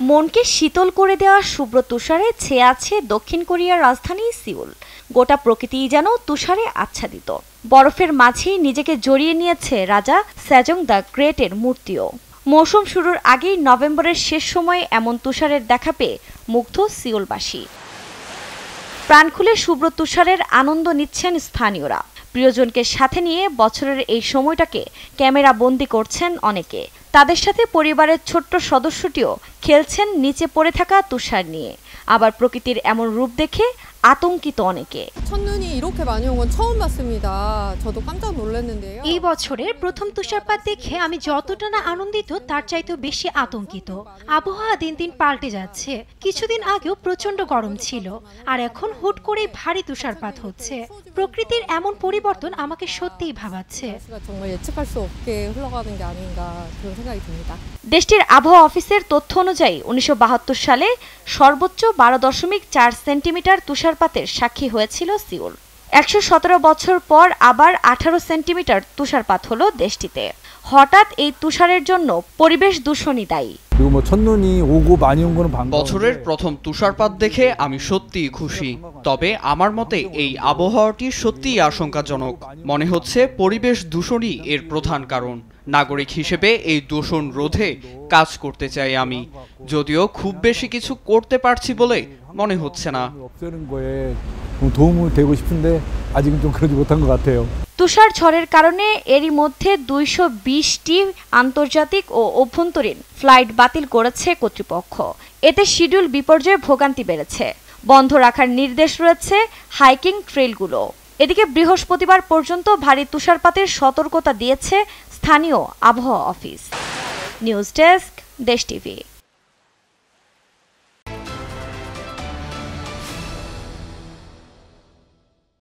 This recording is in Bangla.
মনকে শীতল করে দেওয়া শুভ্র তুষারে ছেয়ে আছে দক্ষিণ কোরিয়ার রাজধানী সিউল। গোটা প্রকৃতিই যেন তুষারে আচ্ছাদিত। বরফের মাঝেই নিজেকে জড়িয়ে নিয়েছে রাজা সেজং দ্য গ্রেটের মূর্তিও। মৌসুম শুরুর আগেই নভেম্বরের শেষ সময়ে এমন তুষারের দেখা পেয়ে মুগ্ধ সিউলবাসী। প্রাণ খুলে শুভ্র তুষারের আনন্দ নিচ্ছেন স্থানীয়রা। প্রিয়জনকে সাথে নিয়ে বছরের এই সময়টাকে ক্যামেরা বন্দি করছেন অনেকে। তাদের সাথে পরিবারের ছোট্ট সদস্যটিও খেলছেন নিচে পড়ে থাকা তুষার নিয়ে। আবার প্রকৃতির এমন রূপ দেখে আতঙ্কিত অনেকে। এই বছরের প্রথম তুষারপাত দেখে আমি যতটা না আনন্দিত তার চাইতেও বেশি আতঙ্কিত। আবহাওয়া দিন দিন পাল্টে যাচ্ছে। কিছুদিন আগেও প্রচন্ড গরম ছিল, আর এখন হুট করে ভারী তুষারপাত হচ্ছে। প্রকৃতির এমন পরিবর্তন আমাকে সত্যিই ভাবাচ্ছে। দেশটির আবহাওয়া অফিসের তথ্য অনুযায়ী 1972 সালে সর্বোচ্চ 12.4 সেন্টিমিটার তুষারপাতের সাক্ষী হয়েছিল সিউল। 117 বছর পর আবার 18 সেন্টিমিটার তুষারপাত হলো দেশটিতে। হঠাৎ এই তুষারের জন্য পরিবেশ দূষণই দায়ী। বছরের প্রথম তুষারপাত দেখে আমি সত্যিই খুশি। তবে আমার মতে এই আবহাওয়াটি সত্যিই আশঙ্কাজনক। মনে হচ্ছে পরিবেশ দূষণই এর প্রধান কারণ। নাগরিক হিসেবে এই দূষণ রোধে কাজ করতে চাই আমি, যদিও খুব বেশি কিছু করতে পারছি বলে মনে হচ্ছে না। তুষার ঝড়ের কারণে এরই মধ্যে 220টি আন্তর্জাতিক ও অভ্যন্তরীণ ফ্লাইট বাতিল করেছে কর্তৃপক্ষ। এতে শিডিউল বিপর্যয়ে ভোগান্তি বেড়েছে। বন্ধ রাখার নির্দেশ রয়েছে হাইকিং ট্রেলগুলো। এদিকে বৃহস্পতিবার পর্যন্ত ভারী তুষারপাতের সতর্কতা দিয়েছে স্থানীয় আবহাওয়া অফিস। নিউজ ডেস্ক, দেশ টিভি।